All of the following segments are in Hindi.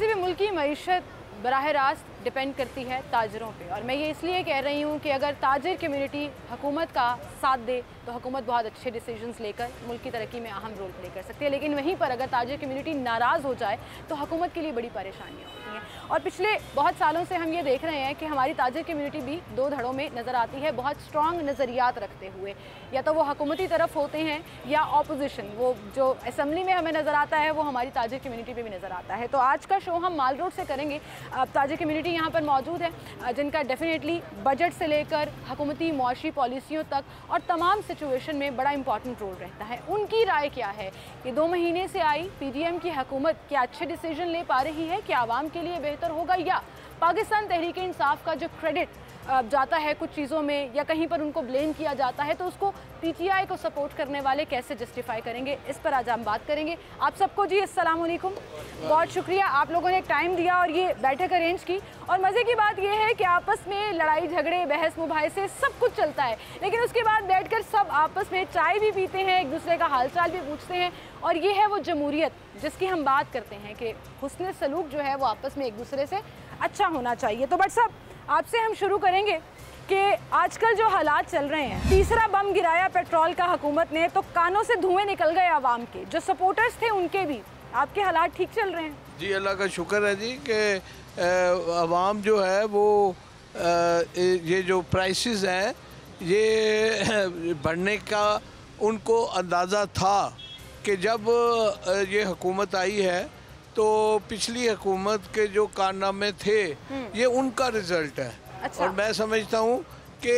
किसी भी मुल्क की मईशत बराह रास्त डिपेंड करती है ताजरों पे, और मैं ये इसलिए कह रही हूँ कि अगर ताजर कम्युनिटी हुकूमत का साथ दे तो हुकूमत बहुत अच्छे डिसीजंस लेकर मुल्क की तरक्की में अहम रोल प्ले कर सकती है। लेकिन वहीं पर अगर ताजर कम्युनिटी नाराज़ हो जाए तो हुकूमत के लिए बड़ी परेशानियाँ होती हैं। और पिछले बहुत सालों से हम ये देख रहे हैं कि हमारी ताजर कम्युनिटी भी दो धड़ों में नज़र आती है, बहुत स्ट्रॉन्ग नज़रियात रखते हुए, या तो वो हुकूमती तरफ होते हैं या ऑपोजिशन। वो जो असम्बली में हमें नज़र आता है वो हमारी ताजर कम्युनिटी पे भी नज़र आता है। तो आज का शो हम माल रोड से करेंगे। ताजर कम्युनिटी यहाँ पर मौजूद है जिनका डेफिनेटली बजट से लेकर हुकूमती मुआशी पॉलिसियों तक और तमाम सिचुएशन में बड़ा इंपॉर्टेंट रोल रहता है। उनकी राय क्या है कि 2 महीने से आई PDM की हुकूमत क्या अच्छे डिसीजन ले पा रही है, क्या आवाम के लिए बेहतर होगा, या पाकिस्तान तहरीक इंसाफ का जो क्रेडिट जाता है कुछ चीज़ों में या कहीं पर उनको ब्लेम किया जाता है तो उसको PTI को सपोर्ट करने वाले कैसे जस्टिफाई करेंगे, इस पर आज हम बात करेंगे। आप सबको जी अस्सलाम वालेकुम, बहुत शुक्रिया आप लोगों ने टाइम दिया और ये बैठक अरेंज की। और मज़े की बात यह है कि आपस में लड़ाई झगड़े बहस मुबाहिसे सब कुछ चलता है, लेकिन उसके बाद बैठकर सब आपस में चाय भी पीते हैं, एक दूसरे का हालचाल भी पूछते हैं। और ये है वो जमहूरियत जिसकी हम बात करते हैं कि हुस्न सलूक जो है वो आपस में एक दूसरे से अच्छा होना चाहिए। तो बट साहब आपसे हम शुरू करेंगे कि आजकल जो हालात चल रहे हैं, तीसरा बम गिराया पेट्रोल का हुकूमत ने तो कानों से धुएं निकल गए आवाम के, जो सपोर्टर्स थे उनके भी। आपके हालात ठीक चल रहे हैं? जी अल्लाह का शुक्र है जी कि आवाम जो है वो ये जो प्राइसेस हैं ये बढ़ने का उनको अंदाज़ा था कि जब ये हुकूमत आई है तो पिछली हुकूमत के जो कारनामे थे ये उनका रिजल्ट है। अच्छा। और मैं समझता हूँ कि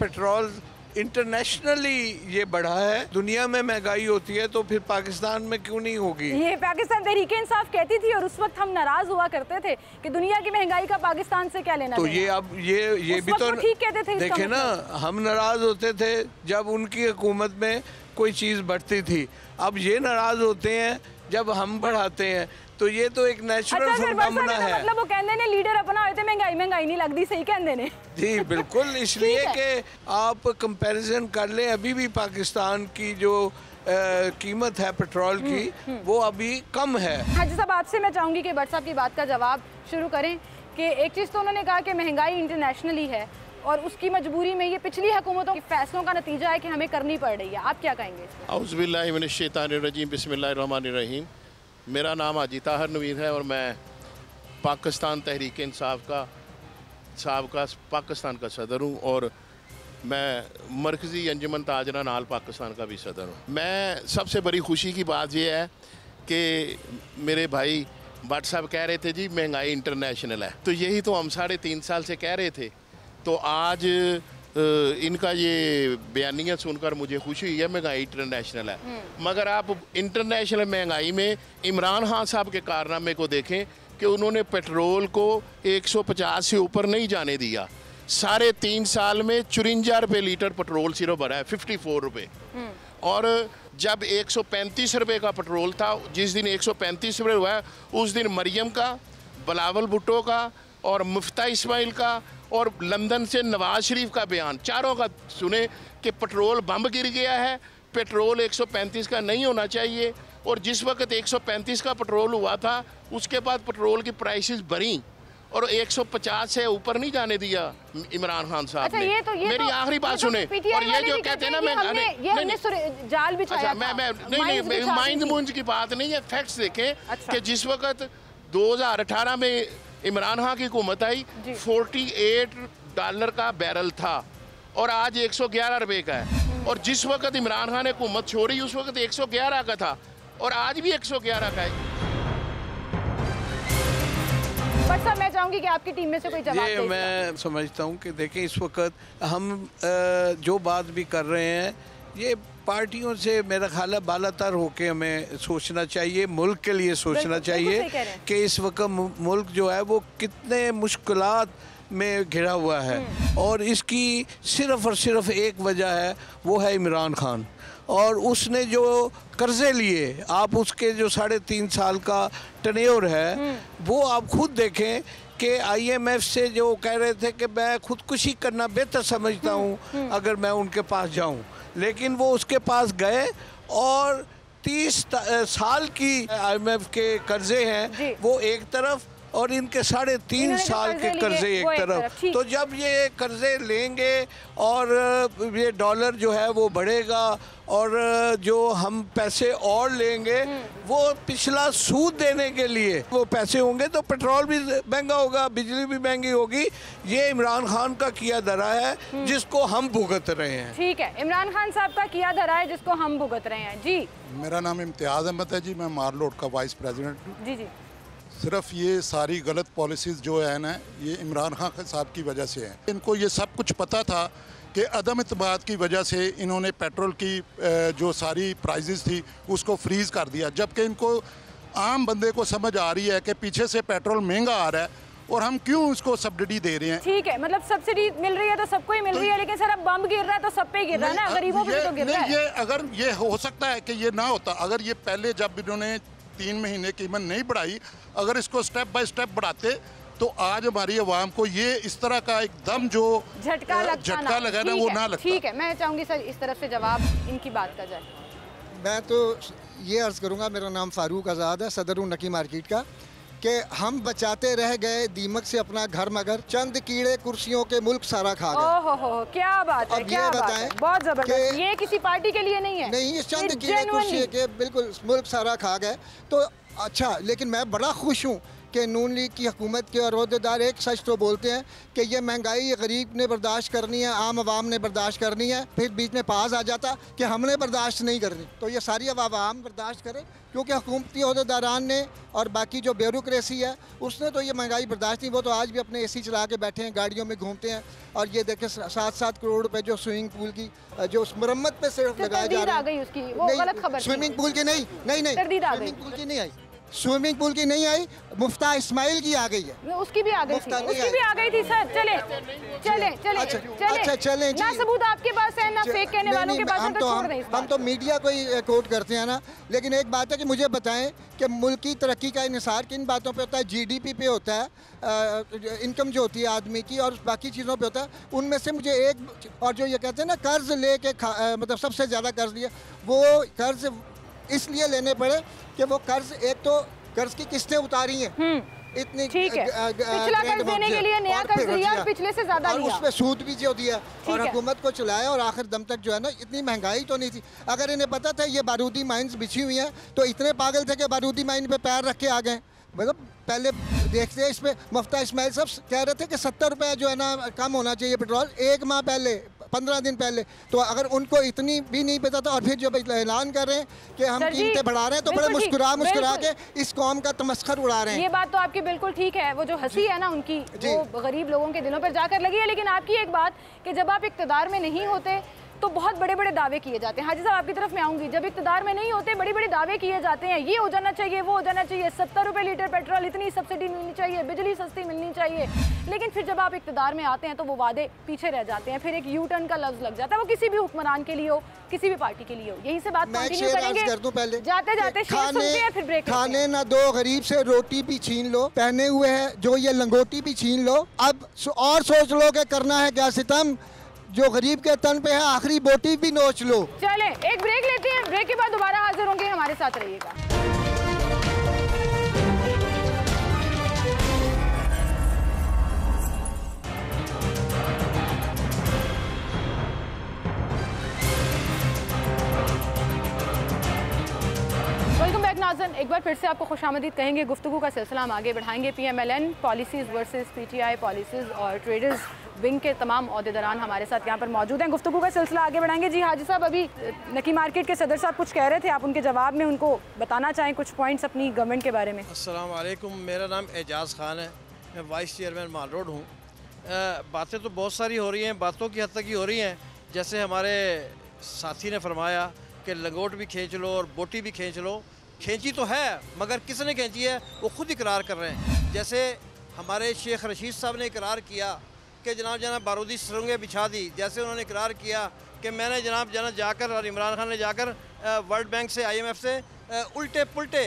पेट्रोल इंटरनेशनली ये बढ़ा है। दुनिया में महंगाई होती है तो फिर पाकिस्तान में क्यों नहीं होगी? ये पाकिस्तान तहरीक इंसाफ कहती थी और उस वक्त हम नाराज हुआ करते थे कि दुनिया की महंगाई का पाकिस्तान से क्या लेना। तो ये अब ये भी तो ठीक कहते थे। देखे ना, हम नाराज होते थे जब उनकी हुकूमत में कोई चीज़ बढ़ती थी, अब ये नाराज होते हैं जब हम बढ़ाते हैं। तो ये तो एक नेचुरल फिनोमेना है। मतलब वो कहते ने लीडर अपना होते महंगाई नहीं लगती, सही कहते ने जी बिल्कुल। इसलिए कि आप कंपैरिजन कर लें, अभी भी पाकिस्तान की जो कीमत है पेट्रोल की वो अभी कम है। हाँ जी साहब, आपसे मैं चाहूँगी कि भट्ट साहब की बात का जवाब शुरू करें कि एक चीज़ तो उन्होंने कहा कि महंगाई इंटरनेशनली है और उसकी मजबूरी में ये पिछली हुकूमतों के फैसलों का नतीजा है कि हमें करनी पड़ रही है। आप क्या कहेंगे? औज़ुबिल्लाहि मिनश्शैतानिर्रजीम, बिस्मिल्लाहिर्रहमानिर्रहीम। मेरा नाम हाजी ताहिर नवीर है और मैं पाकिस्तान तहरीक इंसाफ का साबका पाकिस्तान का सदर हूँ और मैं मरकज़ी अंजुमन ताजरान आल पाकिस्तान का भी सदर हूँ। मैं सबसे बड़ी खुशी की बात यह है कि मेरे भाई भट्ट साहब कह रहे थे जी महंगाई इंटरनेशनल है, तो यही तो हम 3.5 साल से कह रहे थे। तो आज इनका ये बयानियाँ सुनकर मुझे खुशी हुई है महंगाई इंटरनेशनल है। मगर आप इंटरनेशनल महंगाई में इमरान खान साहब के कारनामे को देखें कि उन्होंने पेट्रोल को 150 से ऊपर नहीं जाने दिया। 3.5 साल में 54 रुपये लीटर पेट्रोल सिर्फ भरा है, 54 रुपये। और जब 135 रुपये का पेट्रोल था, जिस दिन 135 रुपये हुआ है उस दिन मरियम का, बिलावल भुट्टो का और मुफ्ता इस्माइल का और लंदन से नवाज शरीफ का बयान, चारों का सुने कि पेट्रोल बम गिर गया है, पेट्रोल 135 का नहीं होना चाहिए। और जिस वक्त 135 का पेट्रोल हुआ था उसके बाद पेट्रोल की प्राइसेस बढ़ी और 150 से ऊपर नहीं जाने दिया इमरान खान साहब ने। मेरी आखिरी बात सुने। और ये जो कहते हैं ना मैं जाल बिछाया, नहीं माइंड मूंज की बात नहीं है, फैक्ट्स देखें कि जिस वक्त 2018 में इमरान खान की हुकूमत आई $48 का बैरल था और आज 111 रुपये का है। और जिस वक्त इमरान खान ने हुकूमत छोड़ी उस वक्त 111 का था और आज भी 111 का है। बट सर मैं चाहूँगी कि आपकी टीम में से कोई जवाब दे। मैं समझता हूँ कि देखें इस वक्त हम जो बात भी कर रहे हैं ये पार्टियों से मेरा ख्याल है बालातर होके हमें सोचना चाहिए, मुल्क के लिए सोचना चाहिए कि इस वक्त मुल्क जो है वो कितने मुश्किलात में घिरा हुआ है। और इसकी सिर्फ़ और सिर्फ एक वजह है, वो है इमरान खान। और उसने जो कर्ज़े लिए, आप उसके जो 3.5 साल का टन्योर है वो आप खुद देखें कि IMF से जो कह रहे थे कि मैं खुदकुशी करना बेहतर समझता हूँ अगर मैं उनके पास जाऊँ, लेकिन वो उसके पास गए और 30 साल की IMF के कर्जे हैं वो एक तरफ और इनके 3.5 साल के कर्जे एक तरफ। तो जब ये कर्जे लेंगे और ये डॉलर जो है वो बढ़ेगा और जो हम पैसे और लेंगे वो पिछला सूद देने के लिए वो पैसे होंगे तो पेट्रोल भी महंगा होगा, बिजली भी महंगी होगी। ये इमरान खान का किया धरा है जिसको हम भुगत रहे हैं। ठीक है, इमरान खान साहब का किया धरा है जिसको हम भुगत रहे हैं। जी, मेरा नाम इम्तियाज़ अहमद है जी, मैं मारलोड का वाइस प्रेसिडेंट हूँ। जी जी। सिर्फ ये सारी गलत पॉलिसीज़ जो है ना, ये इमरान खान साहब की वजह से है। इनको ये सब कुछ पता था कि अदम इत्मीनान की वजह से इन्होंने पेट्रोल की जो सारी प्राइसेस थी उसको फ्रीज़ कर दिया, जबकि इनको आम बंदे को समझ आ रही है कि पीछे से पेट्रोल महंगा आ रहा है और हम क्यों उसको सब्सिडी दे रहे हैं। ठीक है, मतलब सब्सिडी मिल रही है तो सबको ही मिल रही है, लेकिन सर अब बम गिर रहा है तो सब पे गिर रहा है ना, गरीबों पे तो गिर रहा है। ये अगर ये हो सकता है कि ये ना होता, अगर ये पहले जब इन्होंने 3 महीने कीमत नहीं बढ़ाई, अगर इसको स्टेप बाय स्टेप बढ़ाते तो आज हमारी आवाम को ये इस तरह का एकदम जो झटका लगा ना वो ना लगता। ठीक है, मैं चाहूँगी सर इस तरफ से जवाब इनकी बात का जाए। मैं तो ये अर्ज़ करूँगा, मेरा नाम फारूक आज़ाद है, सदर हूँ नकी मार्केट का, कि हम बचाते रह गए दीमक से अपना घर मगर चंद कीड़े कुर्सियों के मुल्क सारा खा गए। ओहो, क्या बात है, क्या बात है, बहुत जबरदस्त। ये किसी पार्टी के लिए नहीं है, नहीं, चंद कीड़े कुर्सी के बिल्कुल मुल्क सारा खा गए। तो अच्छा, लेकिन मैं बड़ा खुश हूँ कि नून लीग की हुकूमत के और अहदेदार एक सच तो बोलते हैं कि ये महंगाई गरीब ने बर्दाश्त करनी है, आम आवाम ने बर्दाश्त करनी है। फिर बीच में पास आ जाता कि हमने बर्दाश्त नहीं करनी, तो ये सारी आवाम बर्दाश्त करे, क्योंकि हुकूमती अहदेदारान ने और बाकी जो ब्यूरोक्रेसी है उसने तो ये महंगाई बर्दाश्त नहीं। वो तो आज भी अपने AC चला के बैठे हैं, गाड़ियों में घूमते हैं, और ये देखें 7-7 करोड़ रुपए जो स्विमिंग पूल की जो उस मरम्मत पे सिर्फ लगाया जा रहा है। स्विमिंग पूल की नहीं, स्विमिंग पूल की नहीं आई, स्विमिंग पूल की नहीं आई, मुफ्ता इस्माइल की आ गई है। उसकी भी आ गई थी, उसकी भी आ गई थी सर। चले चले चले अच्छा चले ना सबूत आपके पास है ना फेक कहने वालों के पास है, तो छोड़ दें। हम तो मीडिया को ही कोट करते हैं ना, लेकिन एक बात है कि मुझे बताएं कि मुल्क की तरक्की का इन्हिसार किन बातों पे होता है? GDP पे होता है, इनकम जो होती है आदमी की, और बाकी चीज़ों पे होता है। उनमें से मुझे एक, और जो ये कहते हैं ना कर्ज लेके मतलब सबसे ज़्यादा कर्ज लिया, वो कर्ज इसलिए लेने पड़े कि वो कर्ज, एक तो कर्ज की किस्तें उतारी हैं इतनी, पिछला कर्ज देने के लिए नया कर्ज लिया और पिछले से ज्यादा लिया, और उसमें सूद भी जो दिया और हुकूमत को चलाया, और आखिर दम तक जो है ना, इतनी महंगाई तो नहीं थी। अगर इन्हें पता था ये बारूदी माइंस बिछी हुई हैं तो इतने पागल थे कि बारूदी माइन पे पैर रख के आ गए। मतलब पहले देखते हैं, इसमें मुफ्ता इस्माइल साहब कह रहे थे कि 70 रुपये जो है ना कम होना चाहिए पेट्रोल, 1 माह पहले, 15 दिन पहले। तो अगर उनको इतनी भी नहीं पता था, और फिर जब ऐलान कर रहे हैं कि हम कीमतें बढ़ा रहे हैं, तो बड़े मुस्कुरा के इस कौम का तमस्खर उड़ा रहे हैं। ये बात तो आपकी बिल्कुल ठीक है, वो जो हंसी है ना उनकी, वो गरीब लोगों के दिलों पर जाकर लगी है। लेकिन आपकी एक बात कि जब आप इक़्तिदार में नहीं होते तो बहुत बड़े बड़े दावे किए जाते हैं। हाजी साहब आपकी तरफ मैं आऊँगी, जब इक़्तिदार में नहीं होते बड़े बड़े दावे किए जाते हैं, ये हो जाना चाहिए, वो हो जाना चाहिए, 70 रुपये लीटर पेट्रोल, इतनी सब्सिडी मिलनी चाहिए, बिजली सस्ती मिलनी चाहिए। लेकिन फिर जब आप इक़्तिदार में आते हैं तो वो वादे पीछे रह जाते हैं, फिर एक यू टर्न का लफ्ज़ लग जाता है, वो किसी भी हुक्मरान के लिए हो, किसी भी पार्टी के लिए हो। यही से बात कंटिन्यू करेंगे, जाते जाते फिर ब्रेक। खाने ना दो गरीब से रोटी भी छीन लो, पहने हुए है जो ये लंगोटी भी छीन लो, अब और सोच लो कि करना है क्या सितम, जो गरीब के तन पे है आखिरी बोटी भी नोच लो। चले एक ब्रेक लेते हैं, ब्रेक के बाद दोबारा हाजिर होंगे, हमारे साथ रहिएगा। वेलकम बैक नाज़रीन, एक बार फिर से आपको खुशामदीद कहेंगे। गुफ्तगू का सिलसिला हम आगे बढ़ाएंगे। PMLN policies versus PTI policies और ट्रेडर्स विंग के तमाम अहदेदारान हमारे साथ यहाँ पर मौजूद हैं। गुफ्तगू का सिलसिला आगे बढ़ाएंगे। जी हाजी साहब, अभी नकी मार्केट के सदर साहब कुछ कह रहे थे, आप उनके जवाब में उनको बताना चाहें कुछ पॉइंट्स अपनी गवर्नमेंट के बारे में। अस्सलाम वालेकुम, मेरा नाम एजाज़ खान है, मैं वाइस चेयरमैन माल रोड हूँ। बातें तो बहुत सारी हो रही हैं, बातों की हद तक ही हो रही हैं। जैसे हमारे साथी ने फरमाया कि लंगोट भी खींच लो और बोटी भी खींच लो, खींची तो है मगर किसने खींची है वो खुद इकरार कर रहे हैं। जैसे हमारे शेख रशीद साहब ने इकरार किया कि जनाब बारूदी सुरंगें बिछा दी, जैसे उन्होंने इकरार किया कि मैंने जनाब जाकर और इमरान खान ने जाकर वर्ल्ड बैंक से IMF से उल्टे पुल्टे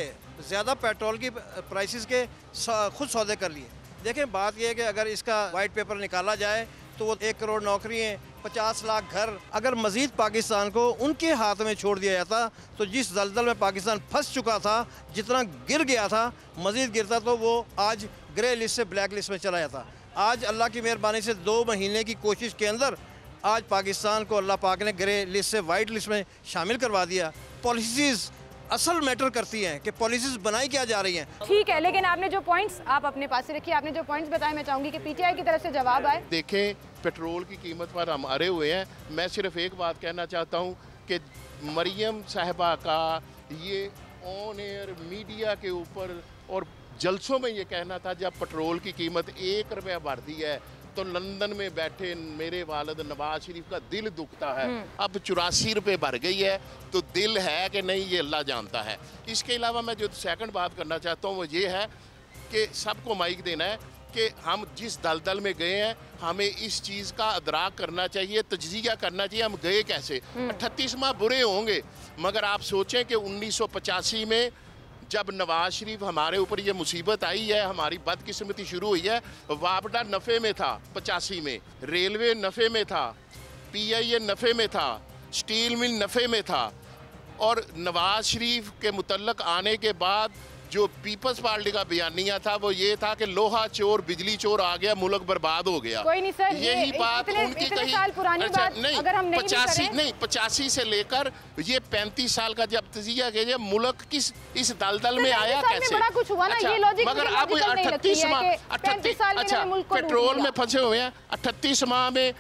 ज़्यादा पेट्रोल की प्राइसेस के खुद सौदे कर लिए। देखें बात यह है कि अगर इसका वाइट पेपर निकाला जाए तो वो 1 करोड़ नौकरियाँ, 50 लाख घर अगर मज़ीद पाकिस्तान को उनके हाथ में छोड़ दिया जाता तो जिस दलदल में पाकिस्तान फंस चुका था, जितना गिर गया था, मज़ीद गिरता तो वो आज ग्रे लिस्ट से ब्लैक लिस्ट में चला जाता। आज अल्लाह की मेहरबानी से 2 महीने की कोशिश के अंदर आज पाकिस्तान को अल्लाह पाक ने ग्रे लिस्ट से वाइट लिस्ट में शामिल करवा दिया। पॉलिसीज़ असल मैटर करती हैं कि पॉलिसीज़ बनाई क्या जा रही हैं। ठीक है, लेकिन आपने जो पॉइंट्स आप अपने पास से रखिए, आपने जो पॉइंट्स बताए, मैं चाहूँगी कि पीटीआई की तरफ से जवाब आए। देखें, पेट्रोल की कीमत पर हम अड़े हुए हैं। मैं सिर्फ एक बात कहना चाहता हूँ कि मरियम साहिबा का ये ऑन एयर मीडिया के ऊपर और जलसों में ये कहना था जब पेट्रोल की कीमत 1 रुपया बढ़ दी है तो लंदन में बैठे मेरे वालिद नवाज शरीफ का दिल दुखता है। अब 84 रुपये बढ़ गई है तो दिल है कि नहीं, ये अल्लाह जानता है। इसके अलावा मैं जो सेकंड बात करना चाहता हूँ वो ये है कि सबको माइक देना है कि हम जिस दलदल में गए हैं हमें इस चीज़ का अदराक करना चाहिए, तज्जिया करना चाहिए हम गए कैसे। 38 माह बुरे होंगे, मगर आप सोचें कि 1985 में जब नवाज शरीफ हमारे ऊपर ये मुसीबत आई है, हमारी बदकिस्मती शुरू हुई है, वापडा नफ़े में था 85 में, रेलवे नफ़े में था, PIA नफ़े में था, स्टील मिल नफ़े में था, और नवाज शरीफ के मुतल्लक आने के बाद जो पीपल्स पार्टी का बयानिया था वो ये था कि लोहा चोर बिजली चोर आ गया, मुल्क बर्बाद हो गया। कोई नहीं सर, यही बात उनकी कही। साल पुरानी बात नहीं, अगर हम नहीं 85 से लेकर ये 35 साल का जब तजिया किया, मुल्क किस इस दलदल में आया कैसे? बड़ा कुछ हुआ ना, ये लॉजिक मगर अब 38 माह पेट्रोल में फंसे हुए हैं। 38 माह में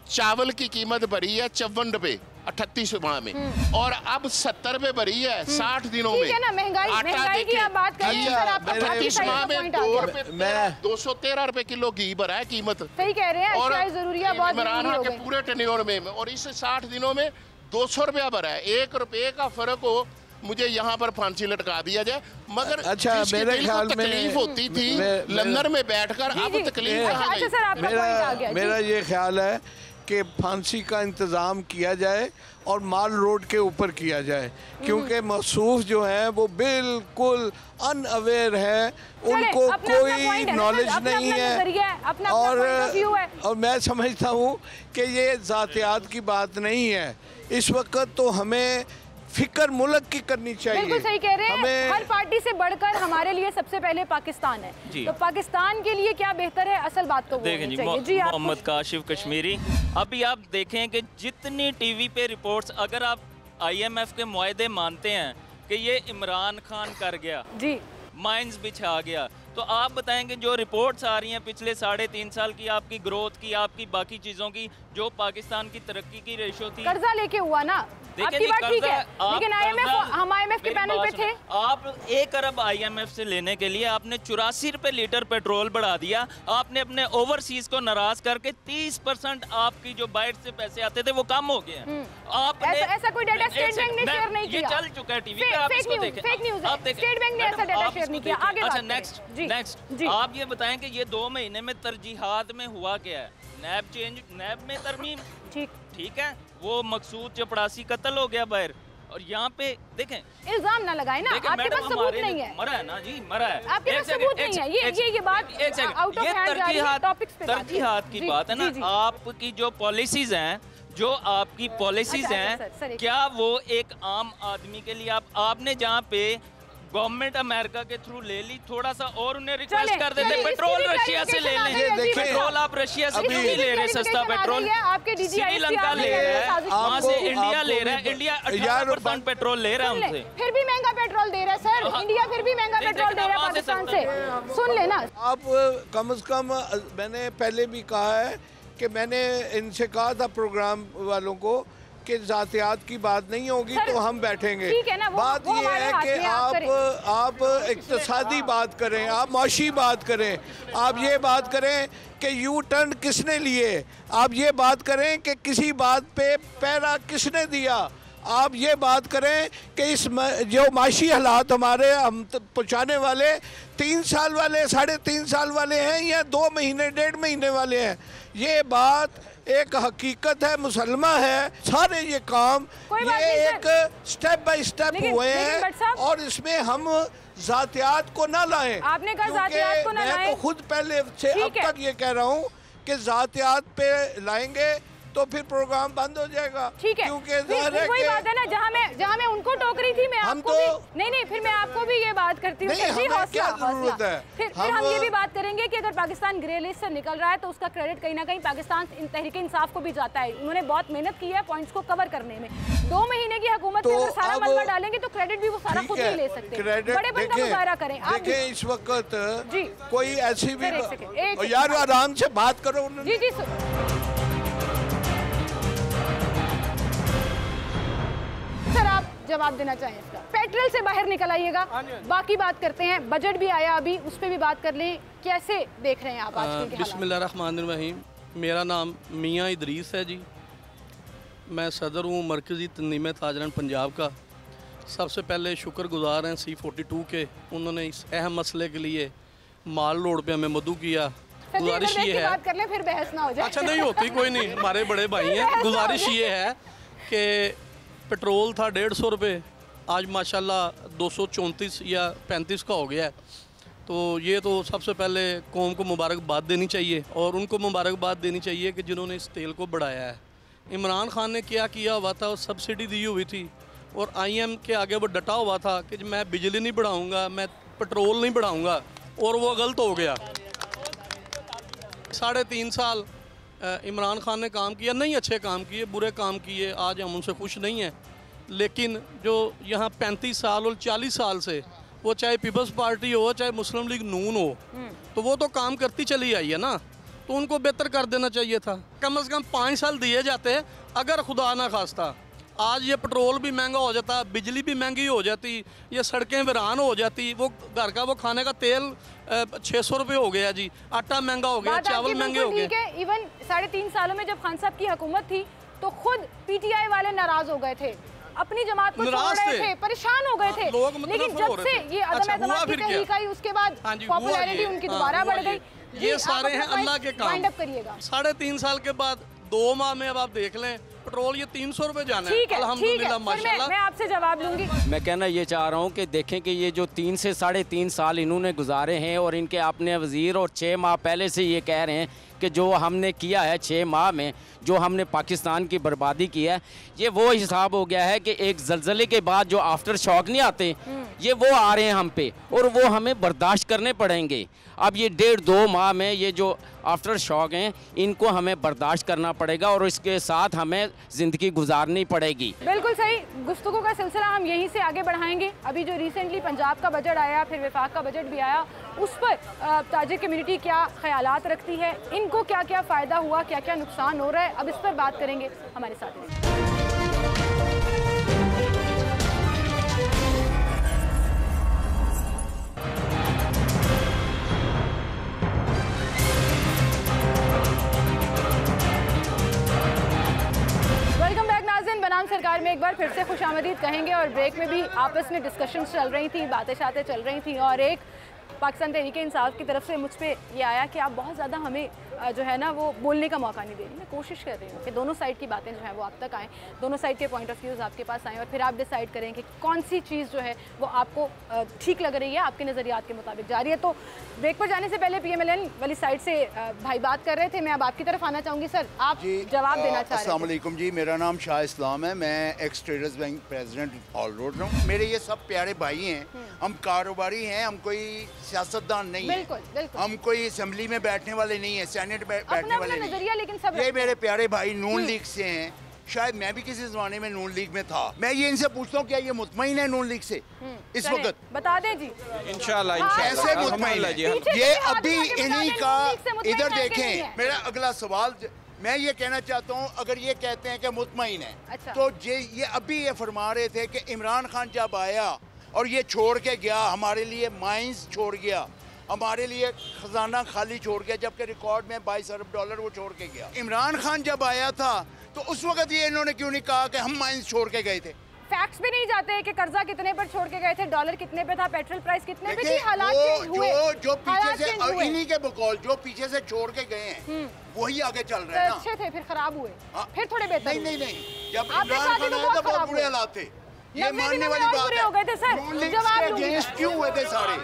चावल की कीमत बढ़ी है 54 रुपए 38 माह में, और अब 70 रुपए बढ़ी है 60 दिनों में। ठीक है ना, महंगाई की आप बात कर रहे हैं सर, आपका 38 माह में 213 रुपए किलो घी बढ़ा है कीमत। सही कह रहे हैं, अशियाए ज़रूरिया बहुत इमरान खान के पूरे टेन्योर में, और इस 60 दिनों में 200 रुपया बढ़ा है। 1 रुपये का फर्क हो, मुझे यहाँ पर फांसी लटका दिया जाए। मगर अच्छा, मेरे ख्याल में तकलीफ होती थी लंदन में बैठकर, अब तकलीफ कहाँ गई? मेरा ये ख्याल है कि फांसी का इंतज़ाम किया जाए और माल रोड के ऊपर किया जाए, क्योंकि मसूफ जो हैं वो बिल्कुल अनअवेयर है, उनको कोई नॉलेज नहीं है, और मैं समझता हूँ कि ये ज़ातियात की बात नहीं है। इस वक्त तो हमें फिक्र मुल्क की करनी चाहिए। बिल्कुल सही कह रहे हैं, हर पार्टी से बढ़कर हमारे लिए सबसे पहले पाकिस्तान है, तो पाकिस्तान के लिए क्या बेहतर है, असल बात तो देखें जी। मोहम्मद काशिफ कश्मीरी, अभी आप देखें कि जितनी टीवी पे रिपोर्ट्स, अगर आप IMF के मुआहदे मानते हैं कि ये इमरान खान कर गया जी, माइंस बिछा गया, तो आप बताएंगे जो रिपोर्ट्स आ रही हैं पिछले 3.5 साल की, आपकी ग्रोथ की, आपकी बाकी चीज़ों की, जो पाकिस्तान की तरक्की की रेशो थी, कर्जा लेके हुआ ना, आपकी बात ठीक है, लेकिन हम IMF के पैनल पे थे। आप 1 अरब IMF से लेने के लिए आपने 84 रुपए लीटर पेट्रोल बढ़ा दिया। आपने अपने ओवरसीज को नाराज करके 30% आपकी जो बाहर से पैसे आते थे वो कम हो गए। आपने ऐसा कोई डाटा स्टेट बैंक ने शेयर नहीं किया, ये चल चुका है टीवी पे, आप इसको देखें। फेक न्यूज़ है, स्टेट बैंक ने ऐसा डाटा शेयर नहीं किया। आगे अच्छा, नेक्स्ट आप ये बताएं कि ये 2 महीने में तरजीहात में हुआ क्या है? नैब चेंज, नैब में तरमीम, ठीक है, वो मकसूद चपड़ासी कत्ल हो गया बाहर, और यहाँ पे देखें, इल्जाम ना लगाए ना, आपके पास सबूत नहीं है। मरा है ना जी, मरा है, आपके पास सबूत नहीं है। ये बात आउट ऑफ हैंड जा रही है, टॉपिक्स पे तरजीहात की बात है ना। आपकी जो पॉलिसीज हैं, जो आपकी पॉलिसीज हैं, क्या वो एक आम आदमी के लिए आपने जहाँ पे गवर्नमेंट अमेरिका के थ्रू ले ली, थोड़ा सा और उन्हें रिक्वेस्ट कर देते, पेट्रोल रशिया से ले लें। पेट्रोल आप रशिया से क्यों नहीं ले रहे सस्ता पेट्रोल? श्रीलंका ले रहा है, वहाँ से इंडिया ले रहा है, इंडिया 18% पेट्रोल ले रहा है उनसे, फिर भी महंगा पेट्रोल दे रहा है सर, इंडिया फिर भी महंगा पेट्रोल दे रहा है पाकिस्तान से। सुन लेना आप, कम से कम मैंने पहले भी कहा है कि मैंने इनसे कहा था प्रोग्राम वालों को कि ज़ातियात की बात नहीं होगी तो हम बैठेंगे। बात ये है कि आप इक्तिसादी बात करें, आप माशी बात करें, आप ये बात करें कि यू टर्न किसने लिए, आप ये बात करें कि किसी बात पे पैरा किसने दिया, आप ये बात करें कि इस जो माशी हालात हमारे हम पहुँचाने वाले 3 साल वाले, 3.5 साल वाले हैं या 2 महीने 1.5 महीने वाले हैं, ये बात एक हकीकत है, मुसलमा है। सारे ये काम ये एक स्टेप बाय स्टेप हुए हैं, और इसमें हम ज़ातियात को ना लाएं। आपने कहा ज़ातियात को ना लाएं, मैं तो खुद पहले से अब तक ये कह रहा हूँ कि ज़ातियात पे लाएंगे तो फिर प्रोग्राम बंद हो जाएगा। ठीक है, क्योंकि वही बात है ना, जहाँ मैं उनको टोक रही थी, मैं आपको तो भी नहीं, फिर मैं आपको भी ये बात करती हूँ। फिर हम ये भी बात करेंगे कि अगर पाकिस्तान ग्रे लिस्ट से निकल रहा है तो उसका क्रेडिट कहीं ना कहीं पाकिस्तान तहरीक इंसाफ को भी जाता है। उन्होंने बहुत मेहनत की है पॉइंट्स को कवर करने में। 2 महीने की हुकूमत में अगर सारा मलबा डालेंगे तो क्रेडिट भी वो सारा खुद नहीं ले सकते। बड़े बन का मुजाहरा करें। देखें इस वक्त जी कोई ऐसी भी यार आराम से बात करो। जी जी सर, आप जवाब देना चाहें इसका? पेट्रोल से बाहर निकल आइएगा, बाकी बात करते हैं। बजट भी आया अभी, उस पर भी बात कर लें। कैसे देख रहे हैं आप आज के बिस्मिल्लाहिर्रहमानिर्रहीम। मेरा नाम मियाँ इदरीस है जी, मैं सदर हूँ मरकज़ी तंजीम ताजरान पंजाब का। सबसे पहले शुक्रगुजार हैं C42 के, उन्होंने इस अहम मसले के लिए माल रोड पे हमें मदू किया। गुजारिश ये है, बात कर लें फिर बहस ना हो जाए। अच्छा नहीं होती, कोई नहीं, हमारे बड़े भाई हैं। गुजारिश ये है कि पेट्रोल था 150 रुपये, आज माशाल्लाह 234 या 35 का हो गया है। तो ये तो सबसे पहले कौम को मुबारकबाद देनी चाहिए, और उनको मुबारकबाद देनी चाहिए कि जिन्होंने इस तेल को बढ़ाया है। इमरान खान ने क्या किया हुआ था, वो सब्सिडी दी हुई थी, और IM के आगे वो डटा हुआ था कि मैं बिजली नहीं बढ़ाऊँगा, मैं पेट्रोल नहीं बढ़ाऊँगा, और वो गलत हो गया। 3.5 साल इमरान खान ने काम किया, नहीं अच्छे काम किए, बुरे काम किए, आज हम उनसे खुश नहीं हैं। लेकिन जो यहाँ 35 साल और 40 साल से, वो चाहे पीपल्स पार्टी हो चाहे मुस्लिम लीग नून हो, तो वो तो काम करती चली आई है ना, तो उनको बेहतर कर देना चाहिए था। कम से कम 5 साल दिए जाते, अगर खुदा ना खास्ता आज ये पेट्रोल भी महंगा हो जाता, बिजली भी महंगी हो जाती, ये सड़कें वीरान हो जाती, वो घर का वो खाने का तेल 600 रुपये हो गया जी, आटा महंगा हो गया, चावल महंगे हो गए। इवन 3.5 सालों में जब खान साहब की हुकूमत थी तो खुद PTI वाले नाराज हो गए थे, अपनी जमात को छोड़ रहे थे, परेशान हो गए थे। लेकिन जब से ये अदम एतमाद की तहरीक आई, उसके बाद पॉपुलैरिटी उनकी दोबारा बढ़ गई। ये सारे हैं अल्लाह के काम। 3.5 साल के बाद 2 माह में अब आप देख लें पेट्रोल ये 300 रुपये जाना है। अल्हम्दुलिल्लाह माशाल्लाह। मैं आपसे जवाब लूंगी। मैं कहना ये चाह रहा हूँ कि देखें कि ये जो 3 से 3.5 साल इन्होंने गुजारे हैं, और इनके अपने वज़ीर और 6 माह पहले से ये कह रहे हैं कि जो हमने किया है 6 माह में, जो हमने पाकिस्तान की बर्बादी की है, ये वो हिसाब हो गया है कि एक ज़लज़ले के बाद जो आफ्टर शॉक नहीं आते, ये वो आ रहे हैं हम पे, और वो हमें बर्दाश्त करने पड़ेंगे। अब ये 1.5-2 माह में ये जो आफ्टर शॉक हैं, इनको हमें बर्दाश्त करना पड़ेगा, और इसके साथ हमें ज़िंदगी गुजारनी पड़ेगी। बिल्कुल सही। गुफ्तगू का सिलसिला हम यहीं से आगे बढ़ाएंगे। अभी जो रिसेंटली पंजाब का बजट आया, फिर वफाक का बजट भी आया, उस पर ताजिर कम्युनिटी क्या ख्यालात रखती है, इनको क्या क्या फ़ायदा हुआ, क्या क्या नुकसान हो रहा है, अब इस पर बात करेंगे। हमारे साथ बनाम सरकार में एक बार फिर से खुशामदीद कहेंगे, और ब्रेक में भी आपस में डिस्कशंस चल रही थी, बातें चल रही थी, और एक पाकिस्तान तहरीक इंसाफ की तरफ से मुझ पे ये आया कि आप बहुत ज़्यादा हमें जो है ना वो बोलने का मौका नहीं दे रही। मैं कोशिश कर रही हूँ कि दोनों साइड की बातें जो हैं वो आप तक आएँ, दोनों साइड के पॉइंट ऑफ व्यूज़ आपके पास आएँ, और फिर आप डिसाइड करें कि कौन सी चीज़ जो है वो आपको ठीक लग रही है, आपके नज़रियात के मुताबिक जा रही है। तो ब्रेक पर जाने से पहले PMLN वाली साइड से भाई बात कर रहे थे, मैं अब आपकी तरफ आना चाहूँगी। सर, आप जवाब देना चाह रहे हैं। अस्सलाम वालेकुम जी, मेरा नाम शाह इस्लाम है, मैं x traders bank president hall road रहा हूँ। मेरे ये सब प्यारे भाई हैं, हम कारोबारी हैं, हम कोई सियासतदान नहीं है, हम कोई असम्बली में बैठने वाले नहीं है, सेनेट में बैठने वाले नहीं, लेकिन सब ये मेरे प्यारे भाई नून लीग से हैं। शायद मैं भी किसी ज़माने में नून लीग में था। मैं ये इनसे पूछता हूँ, क्या ये मुतमईन है नून लीग से इस वक्त? बता दें जी। इंशाल्लाह कैसे मुतमईन है? ये अभी इन्हीं का, इधर देखें, मेरा अगला सवाल मैं ये कहना चाहता हूँ, अगर ये कहते हैं कि मुतमईन है, तो ये अभी ये फरमा रहे थे कि इमरान खान जब आया और ये छोड़ के गया, हमारे लिए माइंस छोड़ गया, हमारे लिए खजाना खाली छोड़ गया, जबकि रिकॉर्ड में 22 अरब डॉलर वो छोड़ के गया। इमरान खान जब आया था तो उस वक्त ये इन्होंने क्यों नहीं कहा कि हम माइंस छोड़ के गए थे? फैक्ट्स भी नहीं जाते कि कर्जा कितने पर छोड़ के गए थे, डॉलर कितने पे था, पेट्रोल प्राइस कितने पे थी, हालात चेंज हुए। जो पीछे से इन्हीं के बकौल जो पीछे से छोड़ के गए हैं वही आगे चल रहे हैं ना। अच्छे थे, फिर खराब हुए, फिर थोड़े बेहतर। नहीं, जब इमरान खान आया था बहुत बुरे हालात थे, ये मानने वाली बात है। नून लीग के अगेंस्ट क्यों हुए थे सारे?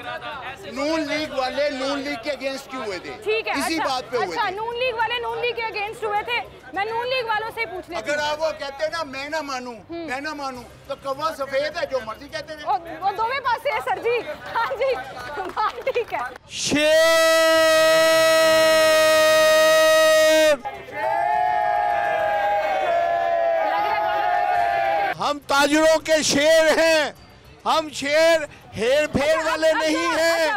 नून लीग वाले नून लीग के अगेंस्ट क्यों हुए थे? ठीक है, इसी बात पे हुए थे। नून लीग वाले नून लीग के अगेंस्ट हुए थे। मैं नून लीग वालों से पूछ लेती हूं। अगर आप वो कहते ना मैं ना मानूं तो कौवा सफेद है, जो मर्जी कहते हैं। वो दोवे पासे है सर जी। हाँ जी, बात ठीक है। हम ताजरों के शेर हैं, हम शेर हेर फेर वाले नहीं हैं।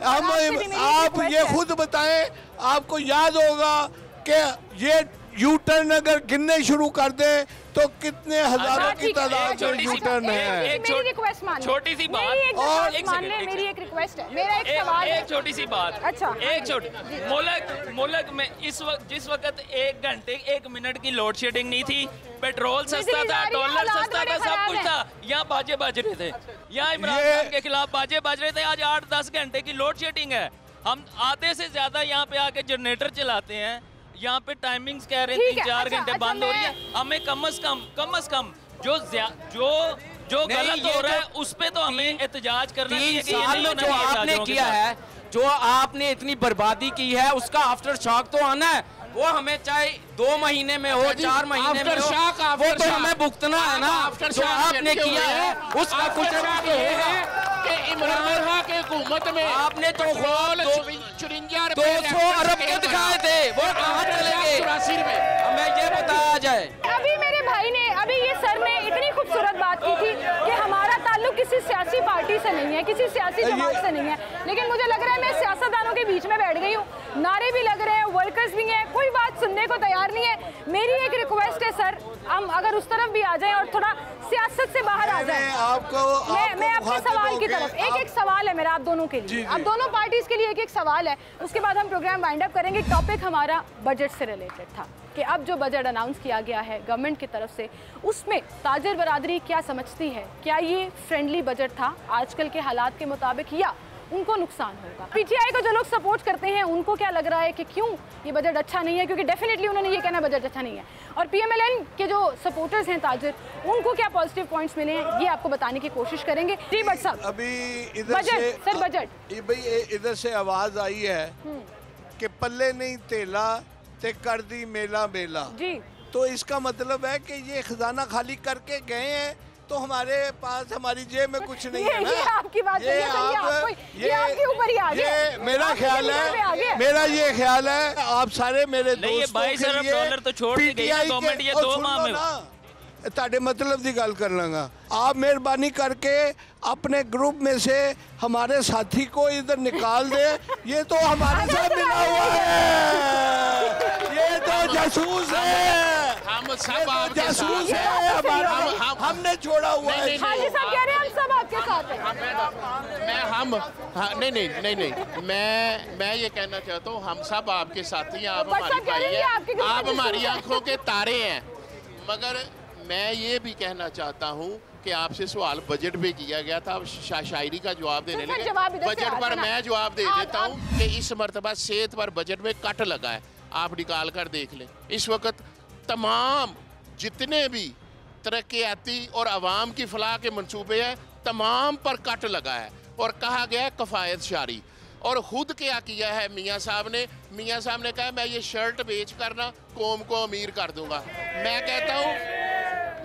हम आप ये खुद बताएं, आपको याद होगा कि ये यू टर्न अगर गिनने शुरू कर दें तो कितने हजारों की तादाद में यू टर्न है। मेरी रिक्वेस्ट मान छोटी सी बात और मेरी एक रिक्वेस्ट है, मेरा एक सवाल है। एक छोटी सी बात। अच्छा, एक छोटी मुल्क में इस वक्त जिस वक्त 1 घंटे 1 मिनट की लोड शेडिंग नहीं थी, पेट्रोल सस्ता था, डॉलर सस्ता था, सब कुछ था, यहाँ बाजे बज रहे थे, यहाँ इमरान खान के खिलाफ बाजे बज रहे थे। आज 8-10 घंटे की लोड शेडिंग है। हम आधे से ज्यादा यहाँ पे आके जनरेटर चलाते हैं, यहाँ पे टाइमिंग्स कह रहे हैं 3-4 घंटे बंद हो रही है। हमें कम से कम जो गलत हो रहा है उस पे तो हमें एहतजाज करना चाहिए। 3 साल में जो आपने किया है, जो आपने इतनी बर्बादी की है, उसका आफ्टर शॉक तो आना है। वो हमें चाहे 2 महीने में हो, 4 महीने में हो, वो तो हमें भुगतना है ना। जो आपने किया है उसका कुछ इमरान खान के हुकूमत में आपने तो 200 अरब के दिखाए थे, वो कहाँ चले गए? 84 में हमें ये बताया जाए। अभी मेरे भाई ने, अभी ये सर ने इतनी खूबसूरत बात की थी कि हमारा ताल्लुक किसी सियासी पार्टी से नहीं है, किसी सियासी जमात से नहीं है। लेकिन मुझे लग रहा है मैं सियासतदानों के बीच में बैठ गई हूँ, नारे भी लग रहे हैं, वर्कर्स भी हैं, कोई बात सुनने को तैयार नहीं है। मेरी एक रिक्वेस्ट है सर, हम अगर उस तरफ भी आ जाएं और थोड़ा सियासत से बाहर आ जाएं। मैं अपने सवाल की तरफ, एक सवाल है मेरा आप दोनों के लिए, अब दोनों पार्टीज के लिए एक सवाल है, उसके बाद हम प्रोग्राम वाइंड अप करेंगे। टॉपिक हमारा बजट से रिलेटेड था कि अब जो बजट अनाउंस किया गया है गवर्नमेंट की तरफ से, उसमें ताजर बरादरी क्या समझती है? क्या ये फ्रेंडली बजट था आजकल के हालात के मुताबिक, या उनको नुकसान होगा? पीटीआई को जो लोग सपोर्ट करते हैं उनको क्या लग रहा है कि क्यों ये बजट अच्छा नहीं है? क्योंकि डेफिनेटली उन्होंने ये कहना बजट अच्छा नहीं है। और पीएमएलएन के जो सपोर्टर्स हैं ताजर, उनको क्या पॉजिटिव पॉइंट्स मिले हैं ये आपको बताने की कोशिश करेंगे। जी भट्ट साहब, अभी इधर से सर बजट भाई इधर से आवाज आई है कि पल्ले नहीं तेला ते कर दी मेला मेला जी, तो इसका मतलब है कि ये खजाना खाली करके गए हैं, तो हमारे पास हमारी जेब में कुछ नहीं है ना। ये आपकी बात ये आपके ऊपर ही आ गया। ये मेरा ख्याल है, मेरा ये ख्याल है, आप सारे मेरे दोस्तों के लिए डॉलर तो छोड़ दी गई गवर्नमेंट, ये 2 माह में ताड़े मतलब की गल कर लांगा। आप मेहरबानी करके अपने ग्रुप में से हमारे साथी को इधर निकाल दे, ये तो हमारे साथ मिला हुआ है, ये तो जासूस है, हम सब आपके जासूस है, हमने छोड़ा हुआ है। हाजी साहब कह रहे हैं हम सब आपके साथ हैं। मैं ये कहना चाहता हूँ, हम सब आपके साथी हैं, आप हमारी भाई हैं, आप हमारी आंखों के तारे हैं। मगर मैं ये भी कहना चाहता हूँ कि आपसे सवाल बजट पे किया गया था, अब शायरी का जवाब देने लगे। बजट पर मैं जवाब दे देता हूँ कि इस मरतबा सेहत पर बजट में कट लगा है, आप निकाल कर देख लें। इस वक्त तमाम जितने भी तरक्याती और आवाम की फलाह के मंसूबे हैं, तमाम पर कट लगा है और कहा गया है कफ़ायत शारी। और ख़ुद क्या किया है मियाँ साहब ने कहा मैं ये शर्ट बेच कर ना कौम को अमीर कर दूंगा।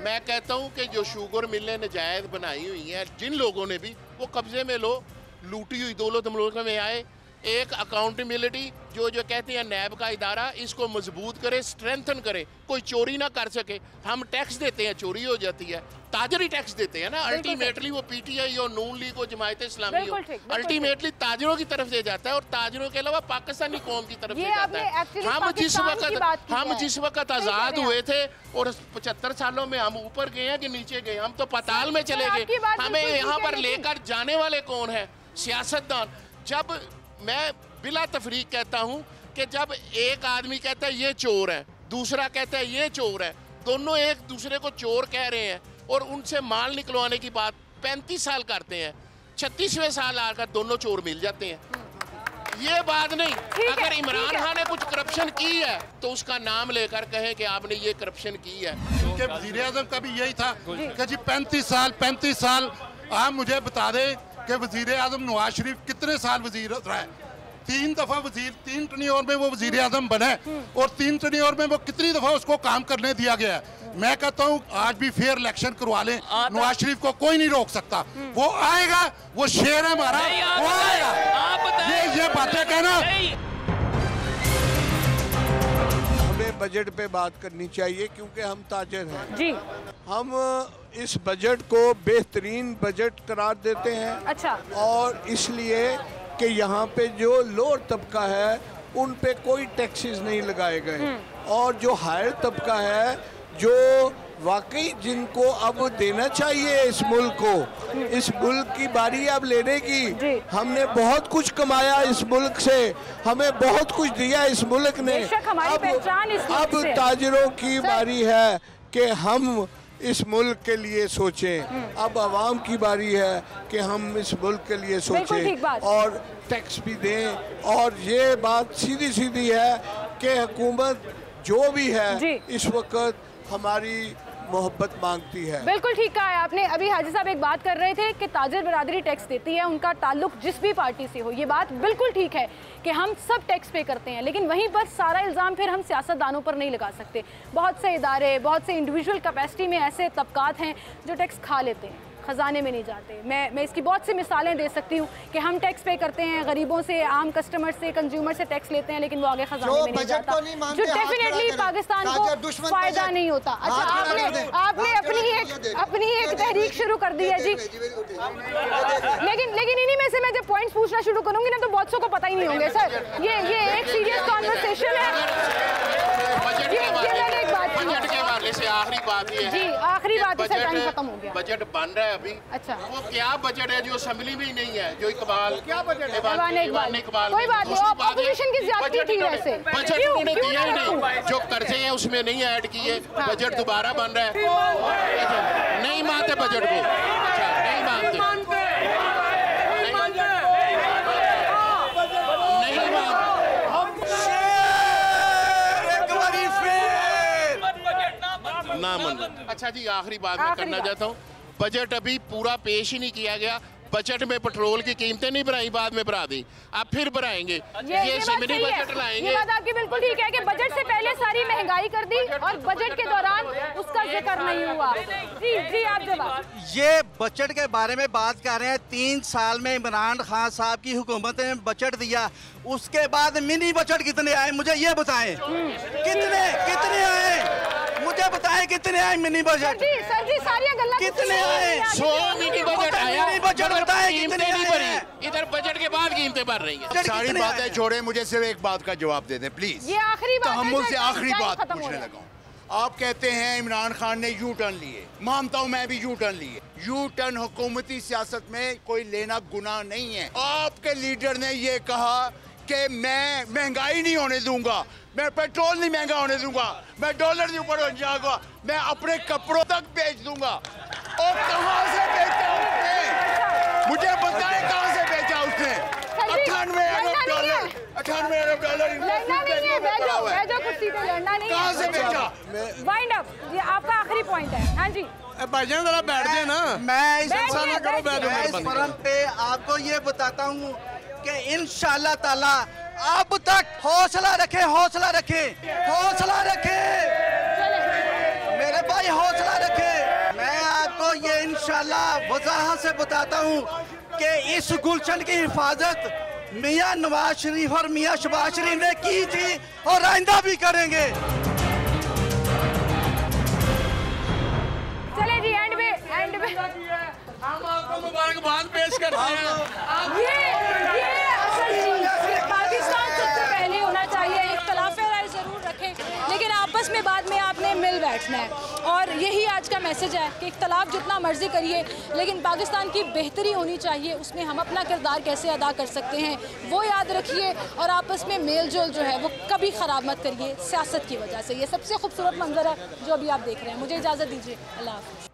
मैं कहता हूँ कि जो शुगर मिलें नजायज़ बनाई हुई हैं, जिन लोगों ने भी वो कब्जे में लो, लूटी हुई दौलत मुल्क में आए, एक अकाउंटेबिलिटी जो कहते हैं नैब का इदारा, इसको मजबूत करे, स्ट्रेंथन करे, कोई चोरी ना कर सके। हम टैक्स देते हैं, चोरी हो जाती है, ताजर ही टैक्स देते हैं ना। अल्टीमेटली वो पीटीआई और नून लीग और जमायत इस्लामी हो, अल्टीमेटली ताजरों की तरफ से जाता है और ताजरों के अलावा पाकिस्तानी कौम की तरफ से जाता है। हम जिस वक्त आज़ाद हुए थे और 75 सालों में हम ऊपर गए हैं कि नीचे गए, हम तो पाताल में चले गए। हमें यहाँ पर लेकर जाने वाले कौन है? सियासतदान। जब मैं बिला तफरीक कहता हूँ कि जब एक आदमी कहता है ये चोर है, दूसरा कहता है ये चोर है, दोनों एक दूसरे को चोर कह रहे हैं और उनसे माल निकलवाने की बात 35 साल करते हैं, 36वें साल आकर दोनों चोर मिल जाते हैं। ये बात नहीं, अगर इमरान खान ने कुछ करप्शन की है तो उसका नाम लेकर कहे कि आपने ये करप्शन की है। क्योंकि वज़ीर आज़म का भी यही था कि जी 35 साल आप मुझे बता दें कि वज़ीर आज़म नवाज शरीफ कितने साल वज़ीर रहा है। 3 दफ़ा वज़ीर, 3 टर्नियोर में वो वज़ीर आज़म बने और 3 टर्नियोर में वो कितनी दफ़ा उसको काम करने दिया गया है। मैं कहता हूँ आज भी फेयर इलेक्शन करवा लें, नवाज शरीफ को कोई नहीं रोक सकता। वो आएगा, वो शेर है हमारा, वो आएगा। ये बातें कहना। हमें बजट पे बात करनी चाहिए क्योंकि हम ताजर हैं जी। हम इस बजट को बेहतरीन बजट करार देते हैं। अच्छा। और इसलिए कि यहाँ पे जो लोअर तबका है उन पे कोई टैक्सेस नहीं लगाए गए और जो हायर तबका है, जो वाकई जिनको अब देना चाहिए इस मुल्क को, इस मुल्क की बारी अब लेने की। हमने बहुत कुछ कमाया इस मुल्क से, हमें बहुत कुछ दिया इस मुल्क ने। अब ताजिरों की बारी है कि हम इस मुल्क के लिए सोचें। अब आवाम की बारी है कि हम इस मुल्क के लिए सोचें और टैक्स भी दें। और ये बात सीधी सीधी है कि हुकूमत जो भी है इस वक्त हमारी मोहब्बत मांगती है। बिल्कुल ठीक कहा है आपने। अभी हाजी साहब एक बात कर रहे थे कि ताजिर बरादरी टैक्स देती है, उनका ताल्लुक जिस भी पार्टी से हो। ये बात बिल्कुल ठीक है कि हम सब टैक्स पे करते हैं, लेकिन वहीं पर सारा इल्ज़ाम फिर हम सियासतदानों पर नहीं लगा सकते। बहुत से इदारे, बहुत से इंडिविजुअल कैपेसिटी में ऐसे तबकात हैं जो टैक्स खा लेते हैं, ख़जाने में नहीं जाते। मैं इसकी बहुत सी मिसालें दे सकती हूँ कि हम टैक्स पे करते हैं, गरीबों से, आम कस्टमर से, कंज्यूमर से टैक्स लेते हैं, लेकिन वो आगे ख़जाने में नहीं जाता, जो डेफिनेटली पाकिस्तान को फ़ायदा नहीं होता। अच्छा, आपने अपनी एक तहरीक शुरू कर दी है जी, लेकिन इन्हीं में से मैं जब पॉइंट्स पूछना शुरू करूँगी ना तो बहुत सौ को पता ही नहीं होंगे। सर ये एक सीरियस कॉन्वर्सेशन है। बजट के हवाले से आखिरी बात ये है जी, आखिरी बात है सर, टाइम खत्म हो गया। बजट बन रहा है अभी। अच्छा, वो क्या बजट है जो असेंबली में ही नहीं है, जो इकबाल क्या बजट है? इकबाल कोई बात नहीं, ऑपोजिशन की ज़्यादती थी वैसे। बजट उन्होंने दिया ही नहीं, जो कर्जे हैं उसमें नहीं ऐड किए। बजट दोबारा बन रहा है, नहीं मानते बजट को। नहीं मानते। अच्छा जी, आखिरी बात मैं करना चाहता हूँ, बजट अभी पूरा पेश ही नहीं किया गया। बजट में पेट्रोल की कीमतें नहीं बढ़ाई, बाद में बढ़ा दी, अब फिर बढ़ाएंगे। ये मिनी बजट लाएंगे। ये बात आपकी बिल्कुल ठीक है कि बजट से पहले सारी महंगाई कर दी और बजट के दौरान उसका जिक्र नहीं हुआ। जी आप जवाब। ये बजट के बारे में बात कर रहे हैं। 3 साल में इमरान खान साहब की हुकूमत ने बजट दिया, उसके बाद मिनी बजट कितने आए मुझे ये बताएं। कितने आए मुझे बताएं, कितने आए मिनी बजट? सर जी सारी गल्ला कितने आए? 100 मिनी बजट आया। मिनी बजट बताएं कितने नहीं बढ़ी, इधर बजट के बाद कीमतें बढ़ रही हैं। सारी बातें छोड़े, मुझे सिर्फ एक बात का जवाब दे दें प्लीज। ये आखिरी बात है। तहम्मुल से आखिरी बात पूछने लगा हूँ। आप कहते हैं इमरान खान ने यू टर्न लिए, मानता हूँ मैं भी यू टर्न लिए। यू टर्न हुकूमती सियासत में कोई लेना गुनाह नहीं है। आपके लीडर ने ये कहा कि मैं महंगाई नहीं होने दूंगा, मैं पेट्रोल नहीं महंगा होने दूंगा, मैं डॉलर के ऊपर हो जाऊंगा, मैं अपने कपड़ों तक बेच दूंगा। और कहाँ से बेचा उसने? मुझे बताएं कहाँ से बेचा उसने? 98 अरब डॉलर। कहाँ से बेचा? वाइंड अप, ये आपका आखिरी पॉइंट है। हाँ जी भाईजान जरा बैठ जाए ना। मैं इस फोरम पे आपको ये बताता हूँ कि इंशाल्लाह ताला अब तक हौसला रखे मेरे भाई, हौसला रखे। मैं आपको ये इंशाल्लाह वजाहत से बताता हूँ कि इस गुलशन की हिफाजत मियाँ नवाज शरीफ और मियाँ शहबाज शरीफ ने की थी और आइंदा भी करेंगे। चले जी, एंड में हम आपको मुबारकबाद पेश करते हैं। ये पाकिस्तान सबसे पहले होना चाहिए। इख्तलाफ राय जरूर रखें, लेकिन आपस में बाद में आपने मिल बैठना है। और यही आज का मैसेज है कि इख्तलाफ जितना मर्जी करिए, लेकिन पाकिस्तान की बेहतरी होनी चाहिए। उसमें हम अपना किरदार कैसे अदा कर सकते हैं वो याद रखिए, और आपस में मेल जोल जो है वो कभी ख़राब मत करिए सियासत की वजह से। ये सबसे खूबसूरत मंजर है जो अभी आप देख रहे हैं। मुझे इजाज़त दीजिए, अल्लाह हाफ़िज़।